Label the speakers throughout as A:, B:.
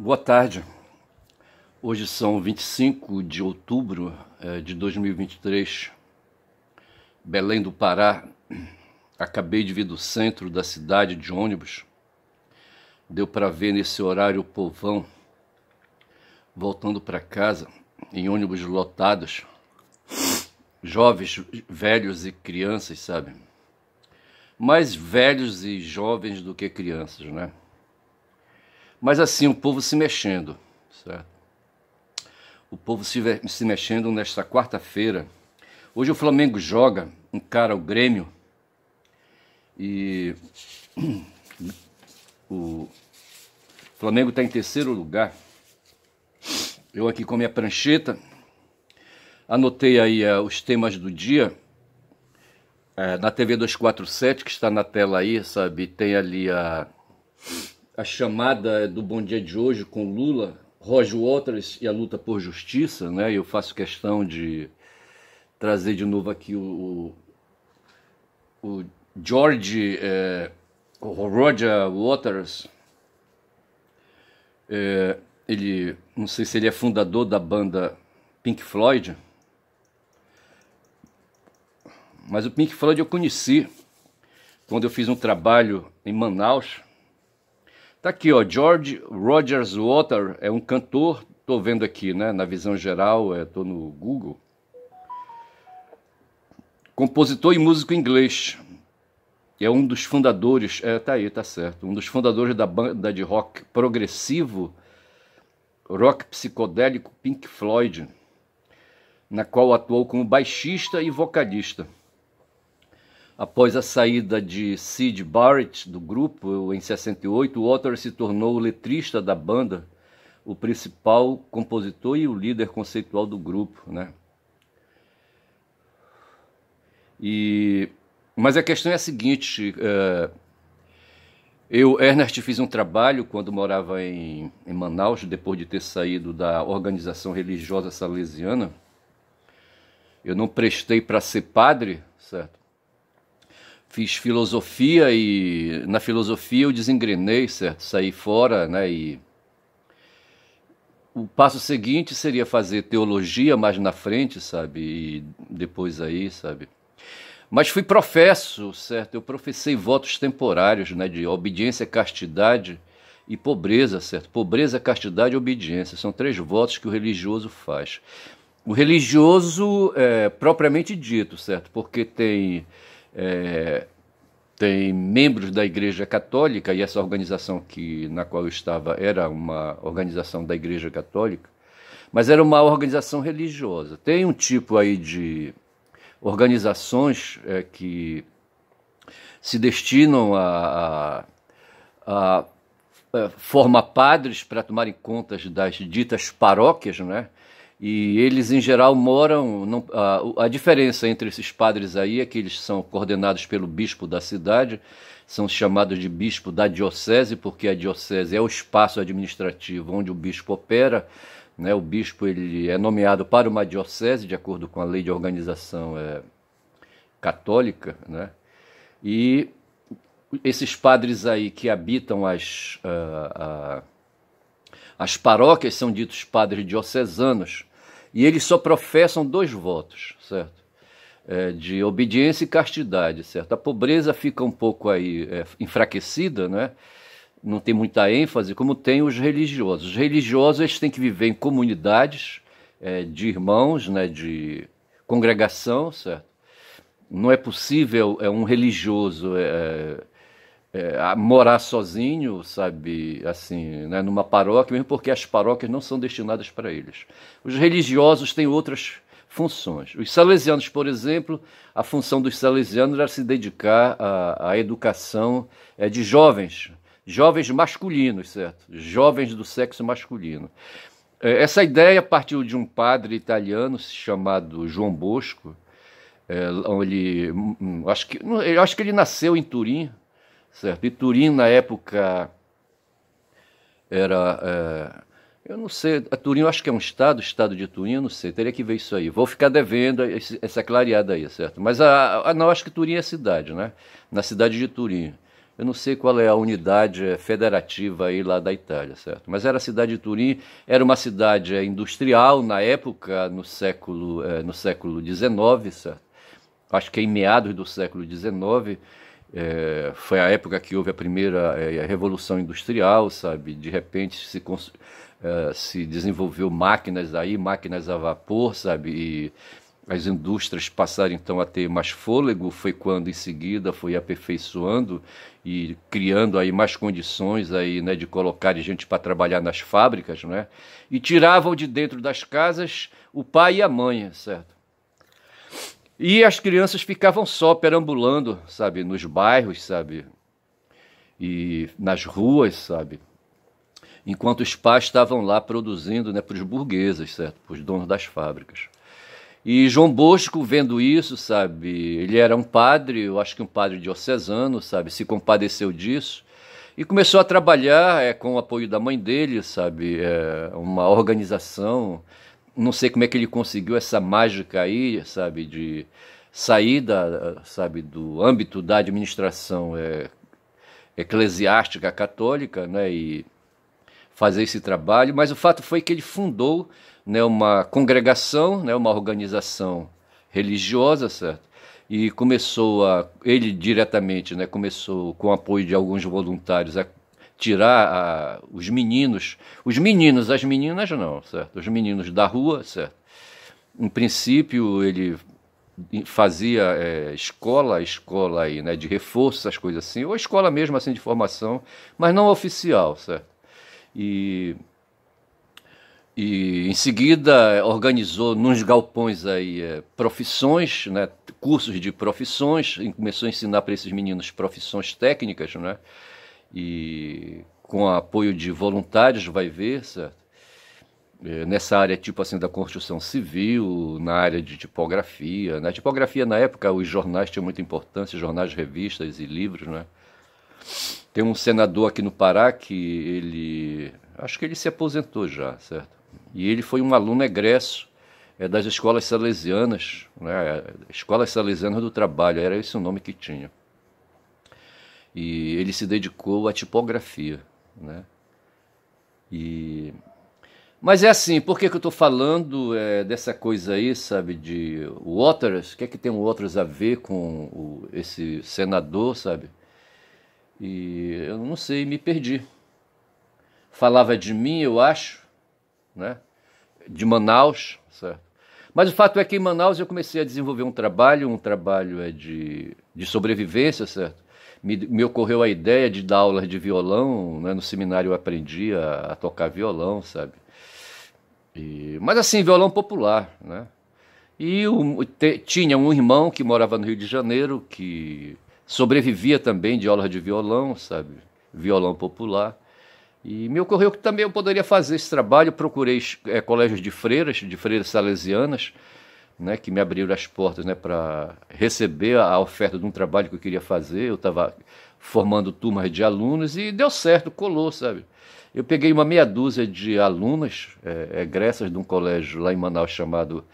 A: Boa tarde. Hoje são 25 de outubro de 2023, Belém do Pará. Acabei de vir do centro da cidade de ônibus. Deu para ver nesse horário o povão voltando para casa em ônibus lotados. Jovens, velhos e crianças, sabe? Mais velhos e jovens do que crianças, né? Mas assim, o povo se mexendo, certo? O povo se mexendo nesta quarta-feira. Hoje o Flamengo joga, encara o Grêmio. E o Flamengo está em terceiro lugar. Eu aqui com a minha prancheta, anotei aí os temas do dia. Na TV 247, que está na tela aí, sabe? Tem ali a chamada do Bom Dia de hoje com Lula, Roger Waters e a luta por justiça, né? Eu faço questão de trazer de novo aqui o Roger Waters. Ele, não sei se ele é fundador da banda Pink Floyd, mas o Pink Floyd eu conheci quando eu fiz um trabalho em Manaus. Tá aqui, ó, George Rogers Waters é um cantor, tô vendo aqui, né, na visão geral, tô no Google. Compositor e músico inglês. É um dos fundadores, tá aí, tá certo, um dos fundadores da banda de rock progressivo, rock psicodélico Pink Floyd, na qual atuou como baixista e vocalista. Após a saída de Syd Barrett do grupo em 68, Waters se tornou o letrista da banda, o principal compositor e o líder conceitual do grupo, né? Mas a questão é a seguinte, eu, Ernest, fiz um trabalho quando morava em Manaus, depois de ter saído da organização religiosa salesiana. Eu não prestei para ser padre, certo? Fiz filosofia e na filosofia eu desengrenei, certo? Saí fora, né? E o passo seguinte seria fazer teologia mais na frente, sabe? E depois aí, sabe? Mas fui professo, certo? Eu professei votos temporários, né? De obediência, castidade e pobreza, certo? Pobreza, castidade e obediência. São 3 votos que o religioso faz. O religioso propriamente dito, certo? Porque tem membros da Igreja Católica, e essa organização na qual eu estava era uma organização da Igreja Católica, mas era uma organização religiosa. Tem um tipo aí de organizações que se destinam a formar padres para tomarem conta das ditas paróquias, né? E eles, em geral, moram... A diferença entre esses padres aí é que eles são coordenados pelo bispo da cidade, são chamados de bispo da diocese, porque a diocese é o espaço administrativo onde o bispo opera, né? O bispo ele é nomeado para uma diocese, de acordo com a lei de organização católica, né? E esses padres aí que habitam as paróquias são ditos padres diocesanos, e eles só professam 2 votos, certo? De obediência e castidade, certo? A pobreza fica um pouco aí enfraquecida, né? Não tem muita ênfase, como tem os religiosos. Os religiosos eles têm que viver em comunidades de irmãos, né? De congregação, certo? Não é possível um religioso morar sozinho, sabe, assim, né, numa paróquia, mesmo porque as paróquias não são destinadas para eles. Os religiosos têm outras funções. Os salesianos, por exemplo, a função dos salesianos era se dedicar à educação de jovens masculinos, certo? Jovens do sexo masculino. Essa ideia partiu de um padre italiano chamado João Bosco. Eu acho que ele nasceu em Turim, certo? E Turim, na época, era... eu não sei, a Turim eu acho que é um estado de Turim, eu não sei, teria que ver isso aí. Vou ficar devendo essa clareada aí, certo? Mas não, acho que Turim é cidade, né? Na cidade de Turim. Eu não sei qual é a unidade federativa aí lá da Itália, certo? Mas era a cidade de Turim, era uma cidade industrial na época, no século XIX, certo? Acho que em meados do século XIX, foi a época que houve a primeira revolução industrial, sabe? De repente se desenvolveu máquinas a vapor, sabe? E as indústrias passaram então a ter mais fôlego, foi quando em seguida foi aperfeiçoando e criando aí mais condições aí, né, de colocar gente para trabalhar nas fábricas, né? E tiravam de dentro das casas o pai e a mãe, certo? E as crianças ficavam só perambulando, sabe, nos bairros, sabe, e nas ruas, sabe, enquanto os pais estavam lá produzindo, né, para os burgueses, certo, para os donos das fábricas. E João Bosco, vendo isso, sabe, ele era um padre, eu acho que um padre diocesano, sabe, se compadeceu disso e começou a trabalhar com o apoio da mãe dele, sabe, uma organização. Não sei como é que ele conseguiu essa mágica aí, sabe, de sair sabe, do âmbito da administração eclesiástica católica, né, e fazer esse trabalho, mas o fato foi que ele fundou, né, uma congregação, né, uma organização religiosa, certo? E ele diretamente, né, começou com o apoio de alguns voluntários a tirar os meninos, as meninas não, certo? Os meninos da rua, certo? Em princípio ele fazia escola aí, né, de reforço, essas coisas assim, ou escola mesmo assim de formação, mas não oficial, certo? E em seguida organizou nos galpões aí profissões, né, cursos de profissões, e começou a ensinar para esses meninos profissões técnicas, né? E com apoio de voluntários, vai ver, certo? Nessa área tipo assim da construção civil, na área de tipografia. Na tipografia na época os jornais tinham muita importância, jornais, revistas e livros, né? Tem um senador aqui no Pará que acho que ele se aposentou já, certo? E ele foi um aluno egresso das escolas salesianas, né? Escolas Salesianas do Trabalho, era esse o nome que tinha. E ele se dedicou à tipografia, né? Mas é assim, por que eu estou falando dessa coisa aí, sabe, de Waters? O que é que tem o Waters a ver com esse senador, sabe? E eu não sei, me perdi. Falava de mim, eu acho, né? De Manaus, certo? Mas o fato é que em Manaus eu comecei a desenvolver um trabalho de sobrevivência, certo? Me ocorreu a ideia de dar aulas de violão, né? No seminário eu aprendi a tocar violão, sabe? Mas assim, violão popular, né? E tinha um irmão que morava no Rio de Janeiro, que sobrevivia também de aulas de violão, sabe? Violão popular. E me ocorreu que também eu poderia fazer esse trabalho. Procurei colégios de freiras salesianas, né, que me abriram as portas, né, para receber a oferta de um trabalho que eu queria fazer. Eu estava formando turmas de alunos e deu certo, colou, sabe? Eu peguei uma meia dúzia de alunas egressas de um colégio lá em Manaus chamado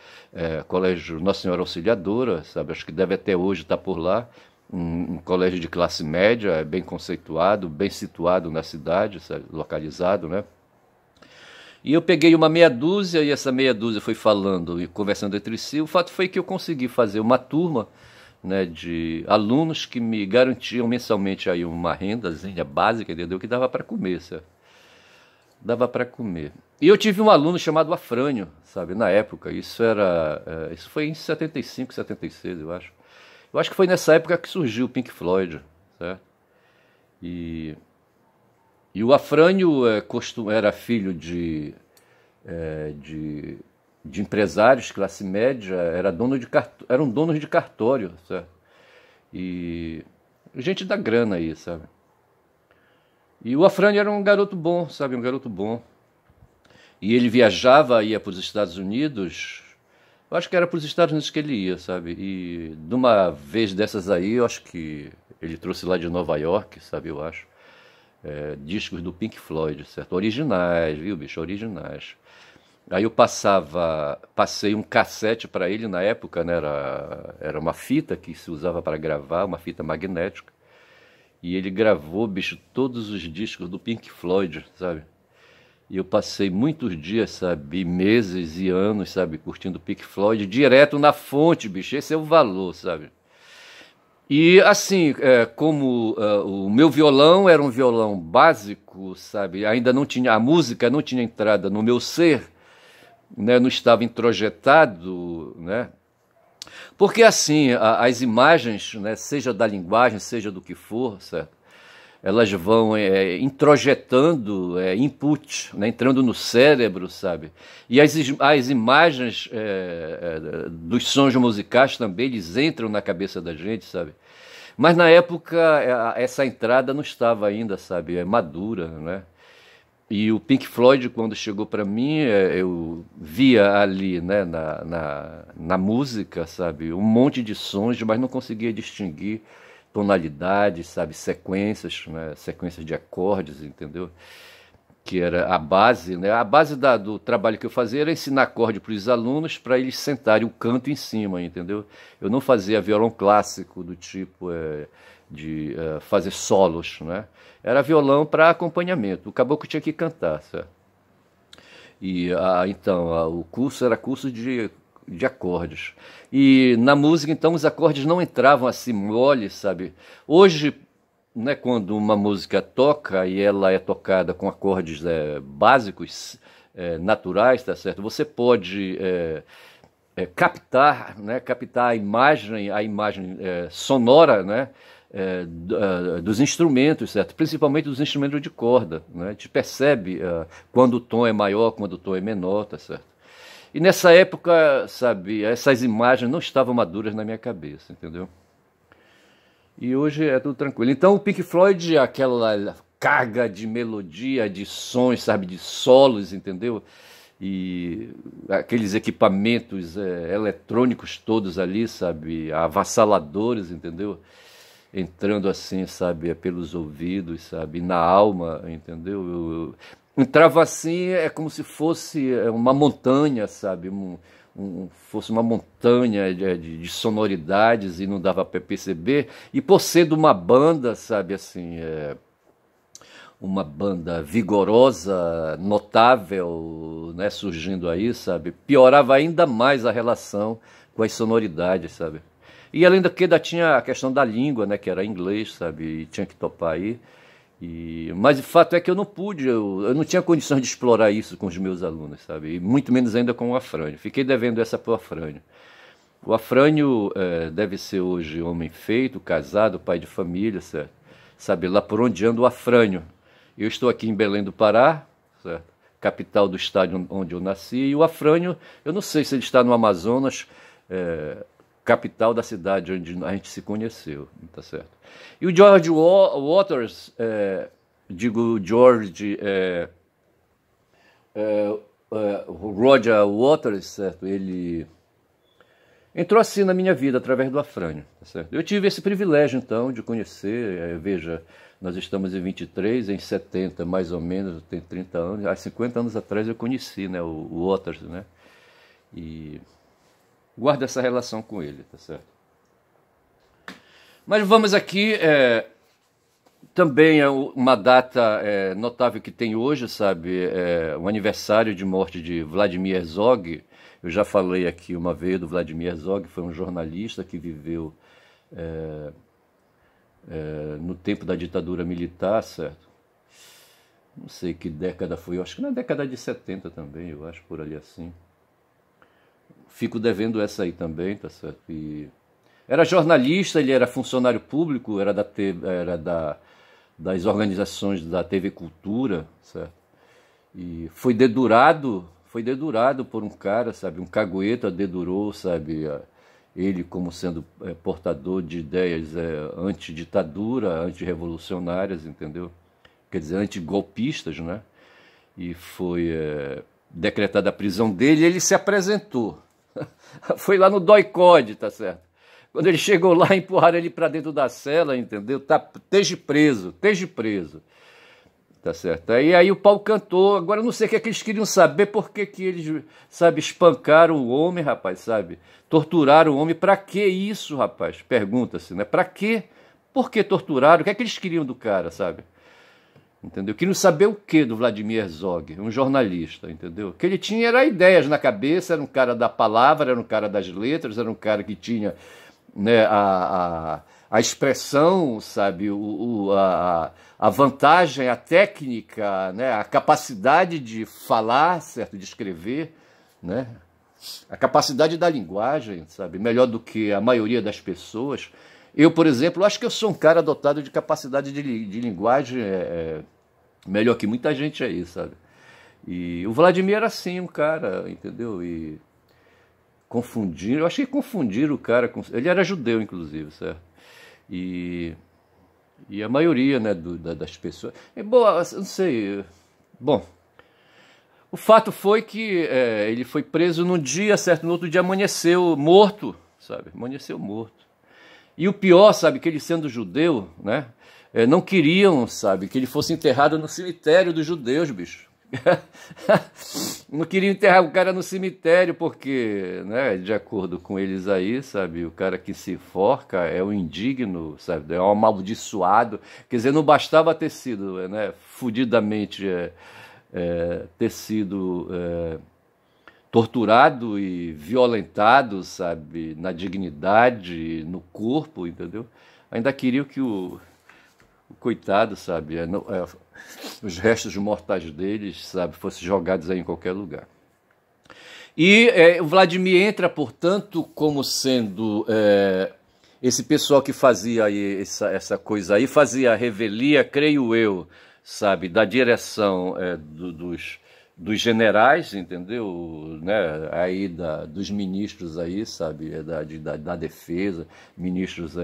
A: Colégio Nossa Senhora Auxiliadora, sabe? Acho que deve até hoje estar por lá. Um colégio de classe média, bem conceituado, bem situado na cidade, sabe? Localizado, né? E eu peguei uma meia dúzia e essa meia dúzia foi falando e conversando entre si. O fato foi que eu consegui fazer uma turma, né, de alunos que me garantiam mensalmente aí uma rendazinha básica, entendeu? Que dava para comer, certo? Dava para comer. E eu tive um aluno chamado Afrânio, sabe, na época. Isso foi em 75, 76, eu acho. Eu acho que foi nessa época que surgiu o Pink Floyd, certo? E o Afrânio era filho de empresários, classe média, eram donos de cartório, certo? E gente da grana aí, sabe? E o Afrânio era um garoto bom, sabe? Um garoto bom. E ele viajava, ia para os Estados Unidos. Eu acho que era para os Estados Unidos que ele ia, sabe? E de uma vez dessas aí, eu acho que ele trouxe lá de Nova York, sabe? Eu acho. Discos do Pink Floyd, certo? Originais, viu, bicho? Originais. Aí eu passei um cassete para ele na época, né? Era uma fita que se usava para gravar, uma fita magnética. E ele gravou, bicho, todos os discos do Pink Floyd, sabe? E eu passei muitos dias, sabe, meses e anos, sabe, curtindo Pink Floyd, direto na fonte, bicho, esse é o valor, sabe? E assim, como o meu violão era um violão básico, sabe, ainda não tinha, a música não tinha entrada no meu ser, né, não estava introjetado, né? Porque assim, as imagens, né, seja da linguagem, seja do que for, certo? Elas vão introjetando input, né, entrando no cérebro, sabe? E as imagens dos sons musicais também, eles entram na cabeça da gente, sabe? Mas na época essa entrada não estava ainda, sabe? É madura, né? E o Pink Floyd, quando chegou para mim, eu via ali, né, na música, sabe, um monte de sons, mas não conseguia distinguir tonalidades, sabe, sequências, né, sequências de acordes, entendeu? Que era a base, né? A base do trabalho que eu fazia era ensinar acorde para os alunos para eles sentarem o canto em cima, entendeu? Eu não fazia violão clássico do tipo de fazer solos, né? Era violão para acompanhamento. O caboclo tinha que cantar, certo? E então o curso era curso de acordes. E na música, então, os acordes não entravam assim mole, sabe? Hoje, né, quando uma música toca e ela é tocada com acordes básicos, naturais, tá certo? Você pode captar, né, captar a imagem sonora, né, dos instrumentos, certo? Principalmente dos instrumentos de corda, né? A gente percebe quando o tom é maior, quando o tom é menor, tá certo? E nessa época, sabe, essas imagens não estavam maduras na minha cabeça, entendeu? E hoje é tudo tranquilo. Então o Pink Floyd, aquela carga de melodia, de sons, sabe, de solos, entendeu? E aqueles equipamentos eletrônicos todos ali, sabe, avassaladores, entendeu? Entrando assim, sabe, pelos ouvidos, sabe, na alma, entendeu? Eu entrava assim, é como se fosse uma montanha, sabe, fosse uma montanha de sonoridades e não dava para perceber. E por ser de uma banda, sabe, assim, uma banda vigorosa, notável, né, surgindo aí, sabe, piorava ainda mais a relação com as sonoridades, sabe. E além do que, ainda tinha a questão da língua, né, que era inglês, sabe, e tinha que topar aí. Mas o fato é que eu não pude, eu não tinha condições de explorar isso com os meus alunos, sabe, e muito menos ainda com o Afrânio. Fiquei devendo essa para o Afrânio. O Afrânio deve ser hoje homem feito, casado, pai de família, certo? Sabe, lá por onde anda o Afrânio. Eu estou aqui em Belém do Pará, certo? Capital do estado onde eu nasci, e o Afrânio, eu não sei se ele está no Amazonas, capital da cidade onde a gente se conheceu, tá certo? E o George Waters, Roger Waters, certo? Ele entrou assim na minha vida através do Afrânio, tá certo? Eu tive esse privilégio então de conhecer, veja, nós estamos em 23, em 70 mais ou menos, eu tenho 30 anos, há 50 anos atrás eu conheci, né, o Waters, né? E guardo essa relação com ele, tá certo? Mas vamos aqui, também é uma data notável que tem hoje, sabe, o aniversário de morte de Vladimir Herzog. Eu já falei aqui uma vez do Vladimir Herzog, foi um jornalista que viveu no tempo da ditadura militar, certo? Não sei que década foi, eu acho que na década de 70 também, eu acho, por ali assim. Fico devendo essa aí também, tá certo? E era jornalista, ele era funcionário público, era das organizações da TV Cultura, certo? E foi dedurado por um cara, sabe? Um cagueta dedurou, sabe? Ele como sendo portador de ideias anti-ditadura, anti-revolucionárias, entendeu? Quer dizer, anti-golpistas, né? E foi decretada a prisão dele e ele se apresentou. Foi lá no DOI-CODE, tá certo? Quando ele chegou lá, empurraram ele para dentro da cela, entendeu? Esteja preso, tá certo? Aí o pau cantou. Agora eu não sei o que é que eles queriam saber, por que eles, sabe, espancaram o homem, rapaz, sabe? Torturaram o homem, para que isso, rapaz? Pergunta-se, né? Para quê? por que torturaram, o que é que eles queriam do cara, sabe? Entendeu? Queriam saber o que do Vladimir Herzog, um jornalista, entendeu? O que ele tinha era ideias na cabeça, era um cara da palavra, era um cara das letras, era um cara que tinha, né, a expressão, sabe, a vantagem, a técnica, né, a capacidade de falar, certo, de escrever, né, a capacidade da linguagem, sabe, melhor do que a maioria das pessoas. Eu, por exemplo, acho que eu sou um cara dotado de capacidade de linguagem melhor que muita gente aí, sabe? E o Vladimir era assim, um cara, entendeu? E confundiram, eu achei que confundiram o cara com... Ele era judeu, inclusive, certo? E a maioria, né, das pessoas... Bom, não sei... Bom, o fato foi que ele foi preso num dia, certo? No outro dia amanheceu morto, sabe? Amanheceu morto. E o pior, sabe, que ele sendo judeu, né, não queriam, sabe, que ele fosse enterrado no cemitério dos judeus, bicho. Não queriam enterrar o cara no cemitério porque, né, de acordo com eles aí, sabe, o cara que se enforca é um indigno, sabe, é um amaldiçoado. Quer dizer, não bastava ter sido, né, fudidamente ter sido... torturado e violentado, sabe, na dignidade, no corpo, entendeu? Ainda queriam que o coitado, sabe, os restos mortais deles, sabe, fossem jogados aí em qualquer lugar. E o Vladimir entra, portanto, como sendo esse pessoal que fazia aí essa coisa aí, fazia a revelia, creio eu, sabe, da direção dos generais, entendeu? Né? Aí dos ministros aí, sabe? Da defesa, ministros,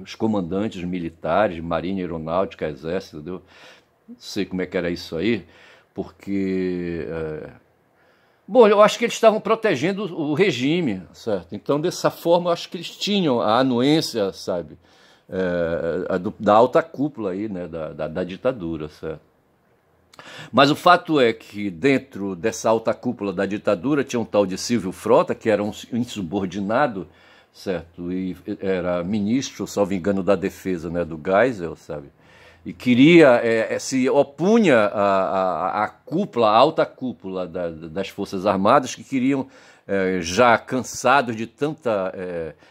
A: os comandantes militares, marinha, aeronáutica, exército, entendeu? Não sei como é que era isso aí, porque... Bom, eu acho que eles estavam protegendo o regime, certo? Então, dessa forma, eu acho que eles tinham a anuência, sabe? Da alta cúpula aí, né? Da ditadura, certo? Mas o fato é que dentro dessa alta cúpula da ditadura tinha um tal de Silvio Frota, que era um insubordinado, certo? E era ministro, salvo engano, da defesa, né, do Geisel, sabe? E queria, se opunha à cúpula, à alta cúpula das Forças Armadas, que queriam, já cansados de tanta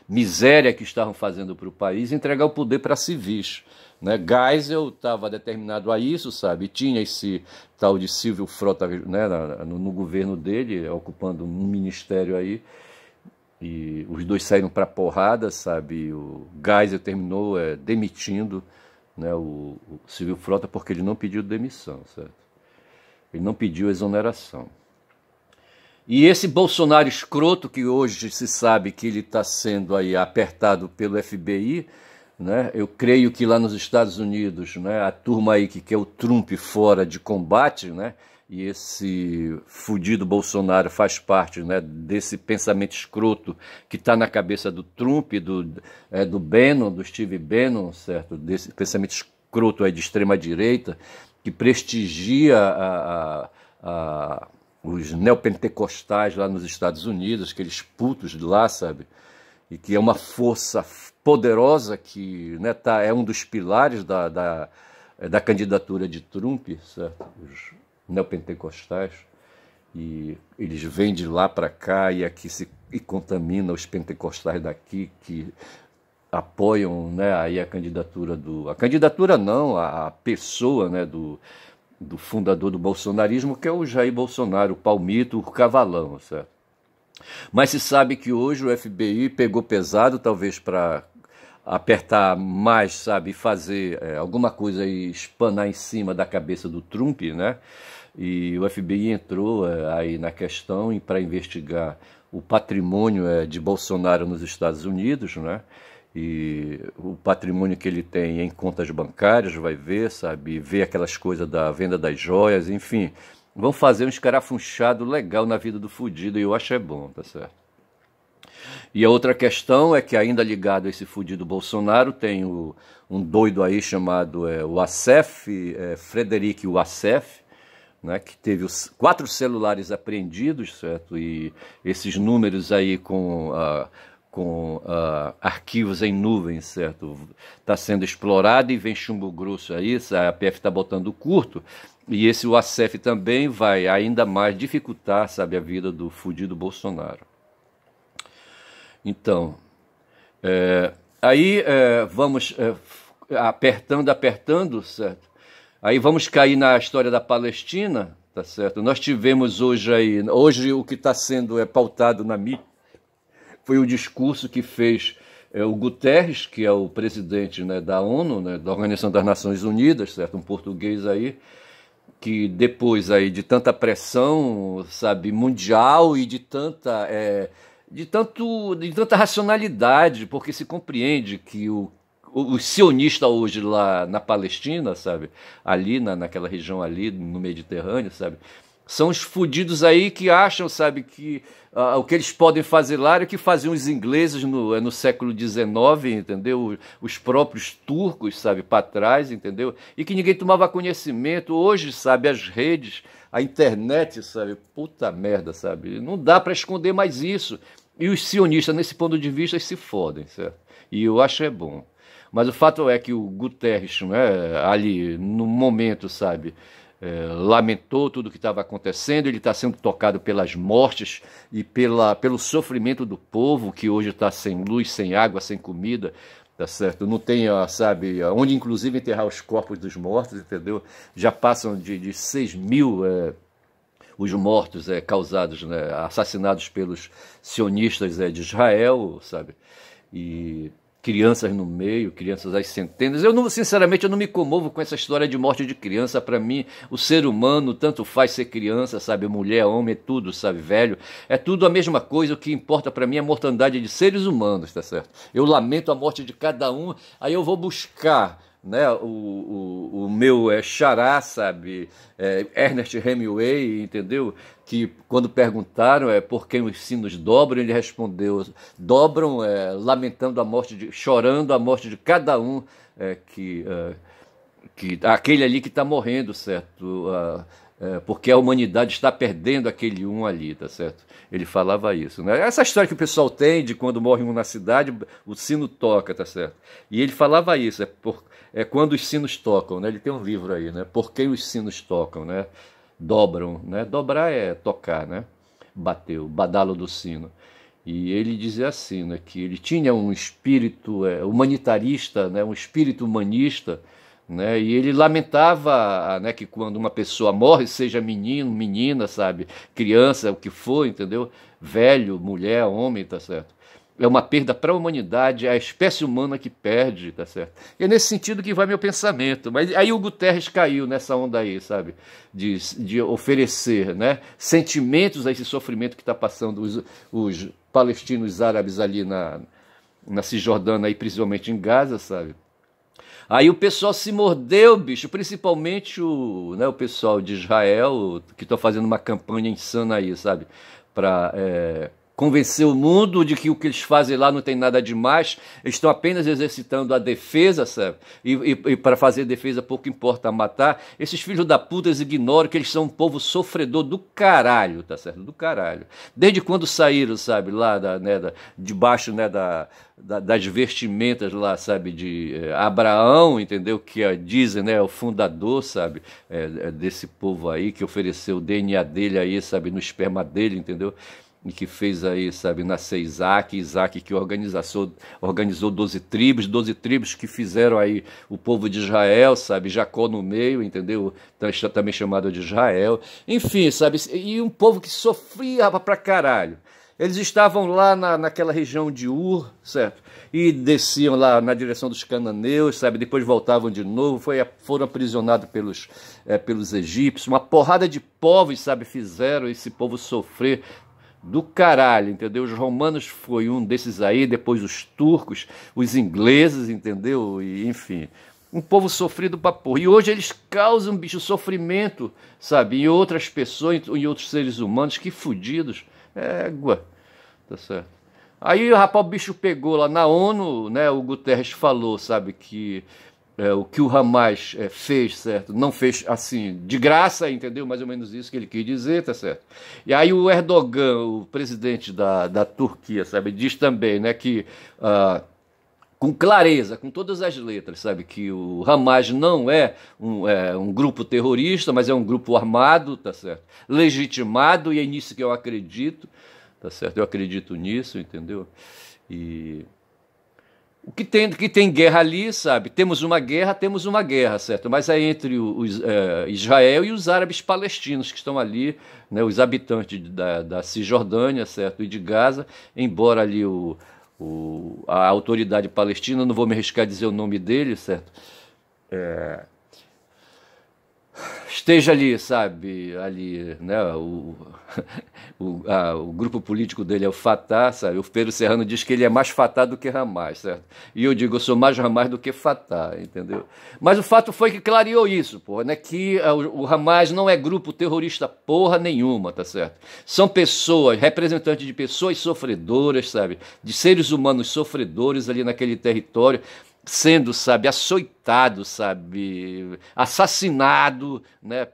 A: miséria que estavam fazendo para o país, entregar o poder para civis. Né? Geisel estava determinado a isso, sabe? Tinha esse tal de Silvio Frota, né, no governo dele, ocupando um ministério aí, e os dois saíram para porrada, sabe? O Geisel terminou demitindo, né, o Silvio Frota porque ele não pediu demissão, certo? Ele não pediu exoneração. E esse Bolsonaro escroto, que hoje se sabe que ele está sendo aí apertado pelo FBI, né? Eu creio que lá nos Estados Unidos, né, a turma aí que quer o Trump fora de combate, né, e esse fudido Bolsonaro faz parte, né, desse pensamento escroto que está na cabeça do Trump, do Bannon, do Steve Bannon, certo? Desse pensamento escroto aí de extrema-direita, que prestigia os neopentecostais lá nos Estados Unidos, aqueles putos de lá, sabe? E que é uma força poderosa que, né, é um dos pilares da candidatura de Trump, certo? Os neopentecostais. E eles vêm de lá para cá e aqui e contamina os pentecostais daqui que apoiam, né, aí a candidatura a candidatura não, a pessoa, né, do fundador do bolsonarismo, que é o Jair Bolsonaro, o palmito, o cavalão, certo? Mas se sabe que hoje o FBI pegou pesado, talvez para apertar mais, sabe, fazer alguma coisa e espanar em cima da cabeça do Trump, né? E o FBI entrou aí na questão para investigar o patrimônio de Bolsonaro nos Estados Unidos, né? E o patrimônio que ele tem em contas bancárias, vai ver, sabe, ver aquelas coisas da venda das joias, enfim... Vão fazer um escarafunchado legal na vida do fudido, e eu acho bom, tá certo? E a outra questão é que, ainda ligado a esse fudido Bolsonaro, tem um doido aí chamado Wassef, Frederic Wassef, né, que teve 4 celulares apreendidos, certo? E esses números aí com com arquivos em nuvens, certo? Está sendo explorado e vem chumbo grosso aí, a PF está botando curto, e esse UACF também vai ainda mais dificultar, sabe, a vida do fudido Bolsonaro. Então, aí vamos apertando, certo? Aí vamos cair na história da Palestina, tá certo? Nós tivemos hoje o que está sendo pautado na mídia foi o discurso que fez o Guterres, que é o presidente, né, da ONU, né, da Organização das Nações Unidas, certo? Um português aí, que depois aí de tanta pressão, sabe, mundial e de tanta racionalidade, porque se compreende que o sionista hoje lá na Palestina, sabe, ali naquela região ali no Mediterrâneo, sabe, são os fudidos aí que acham, sabe, que o que eles podem fazer lá é o que faziam os ingleses no século XIX, entendeu? Os próprios turcos, sabe, para trás, entendeu? E que ninguém tomava conhecimento. Hoje, sabe, as redes, a internet, sabe, puta merda, sabe, não dá para esconder mais isso. E os sionistas, nesse ponto de vista, se fodem, certo? E eu acho bom. Mas o fato é que o Guterres, né, ali no momento, sabe, lamentou tudo o que estava acontecendo, ele está sendo tocado pelas mortes e pelo sofrimento do povo, que hoje está sem luz, sem água, sem comida, tá certo? Não tem, sabe, onde inclusive enterrar os corpos dos mortos, entendeu? Já passam de 6 mil os mortos causados, né, assassinados pelos sionistas de Israel, sabe? E crianças no meio, crianças às centenas. Sinceramente, eu não me comovo com essa história de morte de criança. Para mim, o ser humano, tanto faz ser criança, sabe, mulher, homem, é tudo, sabe, velho, é tudo a mesma coisa. O que importa para mim é a mortandade de seres humanos, tá certo? Eu lamento a morte de cada um, aí eu vou buscar, né, o meu xará, sabe, Ernest Hemingway, entendeu? Que quando perguntaram por quem os sinos dobram, ele respondeu: dobram lamentando a morte, chorando a morte de cada um, aquele ali que está morrendo, certo? Porque a humanidade está perdendo aquele um ali, tá certo? Ele falava isso, né? Essa história que o pessoal tem de quando morre um na cidade, o sino toca, tá certo? E ele falava isso, quando os sinos tocam, né? Ele tem um livro aí, né? Por quem os sinos tocam, né? Dobram, né? Dobrar é tocar, né? Bater, o badalo do sino. E ele dizia assim, né? Que ele tinha um espírito humanitarista, né? Um espírito humanista, né? E ele lamentava, né, que quando uma pessoa morre, seja menino, menina, sabe, criança, o que for, entendeu? Velho, mulher, homem, tá certo? É uma perda para a humanidade, é a espécie humana que perde, tá certo? E é nesse sentido que vai meu pensamento. Mas aí o Guterres caiu nessa onda aí, sabe? De oferecer, né, sentimentos a esse sofrimento que está passando os palestinos árabes ali na Cisjordânia, aí, principalmente em Gaza, sabe? Aí o pessoal se mordeu, bicho, principalmente o pessoal de Israel, que estão fazendo uma campanha insana aí, sabe? Para convencer o mundo de que o que eles fazem lá não tem nada demais, eles estão apenas exercitando a defesa, sabe? E para fazer defesa pouco importa matar. Esses filhos da puta, eles ignoram que eles são um povo sofredor do caralho, tá certo? Do caralho. Desde quando saíram, sabe, lá debaixo, né, das vestimentas lá, sabe, de Abraão, entendeu? Que dizem, né, o fundador, sabe, desse povo aí, que ofereceu o DNA dele aí, sabe, no esperma dele, entendeu? E que fez aí, sabe, nascer Isaac que organizou 12 tribos que fizeram aí o povo de Israel, sabe, Jacó no meio, entendeu? Também chamado de Israel. Enfim, sabe, e um povo que sofria pra caralho. Eles estavam lá naquela região de Ur, certo? E desciam lá na direção dos cananeus, sabe? Depois voltavam de novo, foram aprisionados pelos egípcios. Uma porrada de povos, sabe, fizeram esse povo sofrer do caralho, entendeu? Os romanos foi um desses aí, depois os turcos, os ingleses, entendeu? E, enfim, um povo sofrido pra porra. E hoje eles causam, bicho, sofrimento, sabe? Em outras pessoas, em outros seres humanos, que fudidos. Égua, tá certo? Aí, rapaz, o bicho pegou lá na ONU, né? O Guterres falou, sabe, que o que o Hamas fez, certo? Não fez assim, de graça, entendeu? Mais ou menos isso que ele quis dizer, tá certo? E aí o Erdogan, o presidente da Turquia, sabe, diz também, né, que com clareza, com todas as letras, sabe, que o Hamas não é um grupo terrorista, mas é um grupo armado, tá certo? Legitimado, e é nisso que eu acredito, tá certo? Eu acredito nisso, entendeu? E que tem guerra ali, sabe? Temos uma guerra, certo? Mas é entre Israel e os árabes palestinos que estão ali, né? Os habitantes da Cisjordânia, certo? E de Gaza, embora ali a autoridade palestina, não vou me arriscar a dizer o nome dele, certo? Esteja ali, sabe, ali, né, o grupo político dele é o Fatah, sabe, o Pedro Serrano diz que ele é mais Fatah do que Hamas, certo? E eu digo, eu sou mais Hamas do que Fatah, entendeu? Mas o fato foi que clareou isso, porra, né, que o Hamas não é grupo terrorista porra nenhuma, tá certo? São pessoas, representantes de pessoas sofredoras, sabe, de seres humanos sofredores ali naquele território, sendo, sabe, açoitado, sabe, assassinado, né,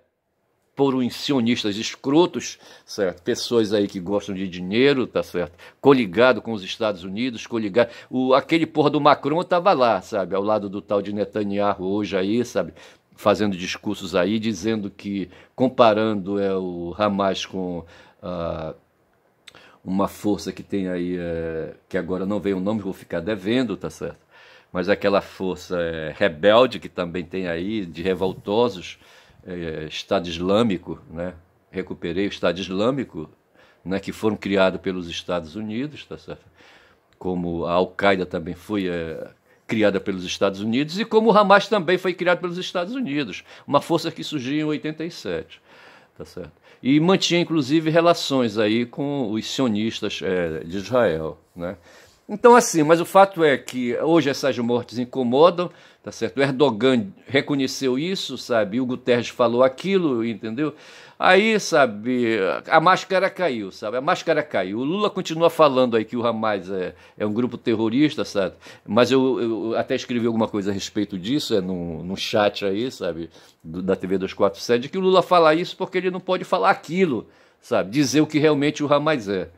A: por uns sionistas escrotos, certo? Pessoas aí que gostam de dinheiro, tá certo? Coligado com os Estados Unidos, coligado. Aquele porra do Macron tava lá, sabe, ao lado do tal de Netanyahu hoje aí, sabe, fazendo discursos aí, dizendo que, comparando o Hamas com uma força que tem aí, que agora não veio o nome, vou ficar devendo, tá certo? Mas aquela força rebelde que também tem aí, de revoltosos, Estado Islâmico, né? Recuperei o Estado Islâmico, né? Que foram criados pelos Estados Unidos, tá certo? Como a Al-Qaeda também foi criada pelos Estados Unidos e como o Hamas também foi criado pelos Estados Unidos, uma força que surgiu em 87, tá certo? E mantinha inclusive relações aí com os sionistas de Israel, né? Então, assim, mas o fato é que hoje essas mortes incomodam, tá certo? O Erdogan reconheceu isso, sabe? O Guterres falou aquilo, entendeu? Aí, sabe, a máscara caiu, sabe? A máscara caiu. O Lula continua falando aí que o Hamas é um grupo terrorista, sabe? Mas eu até escrevi alguma coisa a respeito disso, num chat aí, sabe? Da TV 247, que o Lula fala isso porque ele não pode falar aquilo, sabe? Dizer o que realmente o Hamas é.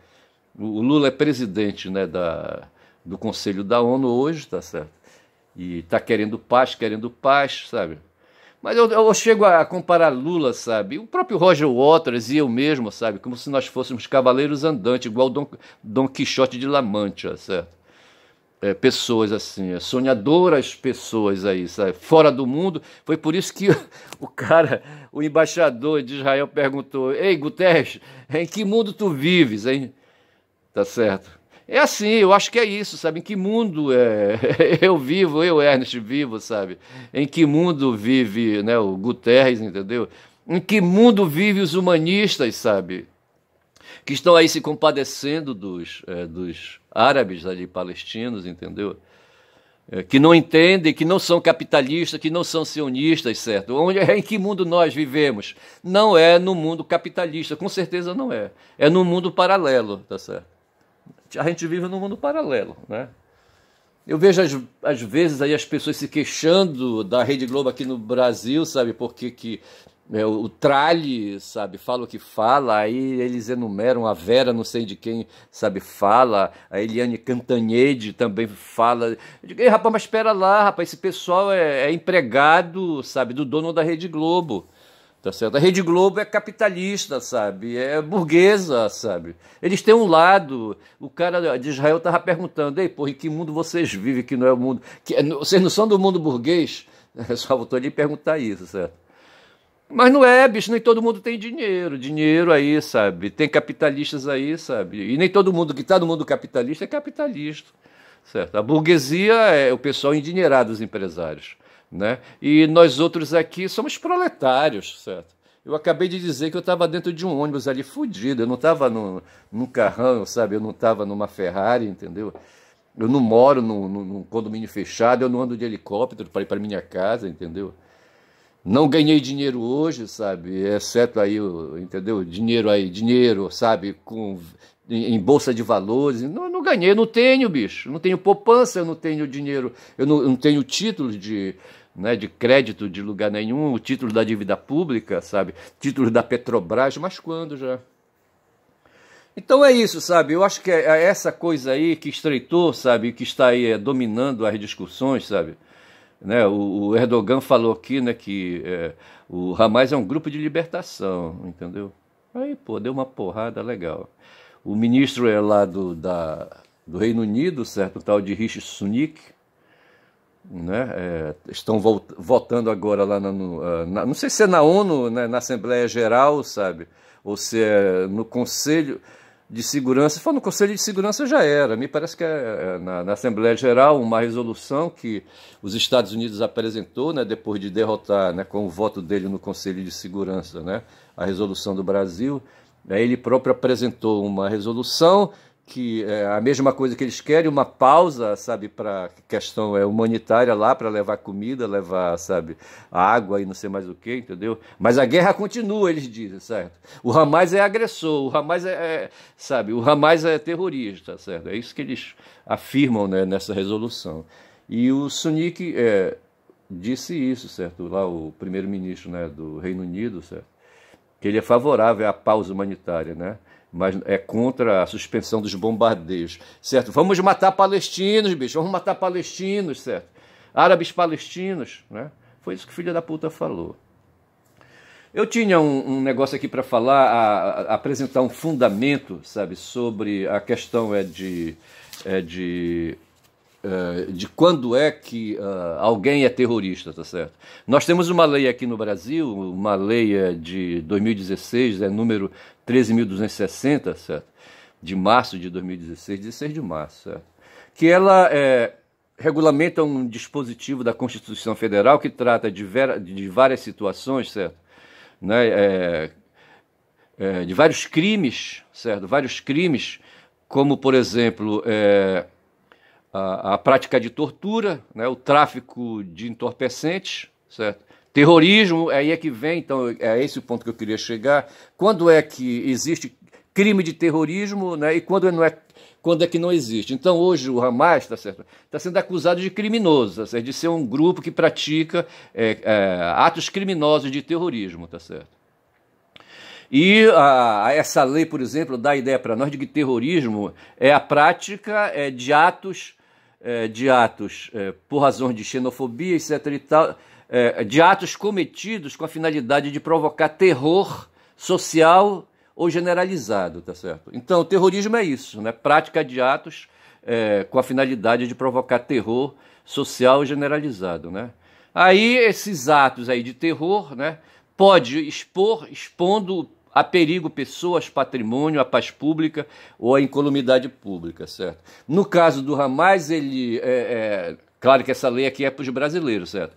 A: O Lula é presidente, né, do Conselho da ONU hoje, tá certo? E está querendo paz, sabe? Mas eu chego a comparar Lula, sabe? O próprio Roger Waters e eu mesmo, sabe? Como se nós fôssemos cavaleiros andantes, igual Dom Quixote de La Mancha, certo? Pessoas assim, sonhadoras pessoas aí, sabe? Fora do mundo. Foi por isso que o embaixador de Israel perguntou: Ei, Guterres, em que mundo tu vives, hein? Tá certo? É assim, eu acho que é isso, sabe? Em que mundo eu, Ernest, vivo, sabe? Em que mundo vive, né, o Guterres, entendeu? Em que mundo vive os humanistas, sabe? Que estão aí se compadecendo dos árabes ali palestinos, entendeu? Que não entendem, que não são capitalistas, que não são sionistas, certo? Em que mundo nós vivemos? Não é no mundo capitalista, com certeza não é. É no mundo paralelo, tá certo? A gente vive num mundo paralelo, né? Eu vejo às vezes aí as pessoas se queixando da Rede Globo aqui no Brasil, sabe? Porque o Tralli, sabe, fala o que fala, aí eles enumeram a Vera, não sei de quem, sabe, fala, a Eliane Cantanhede também fala. Eu digo, ei, rapaz, mas espera lá, rapaz, esse pessoal é empregado, sabe, do dono da Rede Globo. Tá certo? A Rede Globo é capitalista, sabe? É burguesa, sabe? Eles têm um lado. O cara de Israel estava perguntando: ei, porra, em que mundo vocês vivem que não é o mundo. Vocês não são do mundo burguês? Só voltou ali perguntar isso, certo? Mas não é, bicho, nem todo mundo tem dinheiro. Dinheiro aí, sabe? Tem capitalistas aí, sabe? E nem todo mundo que está no mundo capitalista é capitalista, certo? A burguesia é o pessoal endinheirado, os empresários. Né? E nós outros aqui somos proletários, certo? Eu acabei de dizer que eu estava dentro de um ônibus ali fudido, eu não estava num carrão, sabe? Eu não estava numa Ferrari, entendeu? Eu não moro num condomínio fechado, eu não ando de helicóptero para ir para minha casa, entendeu? Não ganhei dinheiro hoje, sabe? Exceto aí, entendeu? Dinheiro, sabe? Em bolsa de valores. Não ganhei, eu não tenho, bicho. Eu não tenho poupança, eu não tenho dinheiro, eu não tenho títulos né, de crédito de lugar nenhum, o título da dívida pública, sabe? Título da Petrobras, mas quando já? Então é isso, sabe? Eu acho que é essa coisa aí que estreitou, sabe? Que está aí dominando as discussões, sabe? Né? O Erdogan falou aqui, né, que o Hamas é um grupo de libertação, entendeu? Aí, pô, deu uma porrada legal. O ministro é lá do Reino Unido, certo? O tal de Rishi Sunak, né? Estão votando agora lá não sei se é na ONU, né, na Assembleia Geral, sabe? Ou se é no Conselho de Segurança. Se for no Conselho de Segurança já era. Me parece que é na Assembleia Geral uma resolução que os Estados Unidos apresentou, né, depois de derrotar, né, com o voto dele no Conselho de Segurança, né, a resolução do Brasil. Aí ele próprio apresentou uma resolução que é a mesma coisa que eles querem, uma pausa, sabe, para questão humanitária lá, para levar comida, levar, sabe, água e não sei mais o que, entendeu? Mas a guerra continua, eles dizem, certo? O Hamas é agressor, o Hamas sabe, o Hamas é terrorista, certo? É isso que eles afirmam, né, nessa resolução. E o Sunak disse isso, certo? Lá o primeiro-ministro, né, do Reino Unido, certo? Que ele é favorável à pausa humanitária, né? Mas é contra a suspensão dos bombardeios, certo? Vamos matar palestinos, bicho, vamos matar palestinos, certo? Árabes palestinos, né? Foi isso que o filho da puta falou. Eu tinha um negócio aqui para falar, apresentar um fundamento, sabe, sobre a questão de quando é que alguém é terrorista, tá certo? Nós temos uma lei aqui no Brasil, uma lei de 2016, número 13.260, certo? De março de 2016, 16 de março, certo? Que ela regulamenta um dispositivo da Constituição Federal que trata de várias situações, certo? Né? De vários crimes, certo? Vários crimes, como, por exemplo, a prática de tortura, né, o tráfico de entorpecentes, certo? Terrorismo, aí é que vem, então é esse o ponto que eu queria chegar. Quando é que existe crime de terrorismo, né, e quando é que não existe? Então hoje o Hamas, tá certo, está sendo acusado de criminoso, tá certo? De ser um grupo que pratica atos criminosos de terrorismo, tá certo? E essa lei, por exemplo, dá a ideia para nós de que terrorismo é a prática de atos por razões de xenofobia, etc. e tal, de atos cometidos com a finalidade de provocar terror social ou generalizado, tá certo? Então, o terrorismo é isso, né? Prática de atos com a finalidade de provocar terror social generalizado, né? Aí, esses atos aí de terror, né, pode expondo a perigo pessoas, patrimônio, a paz pública ou a incolumidade pública, certo? No caso do Hamas, claro que essa lei aqui é para os brasileiros, certo?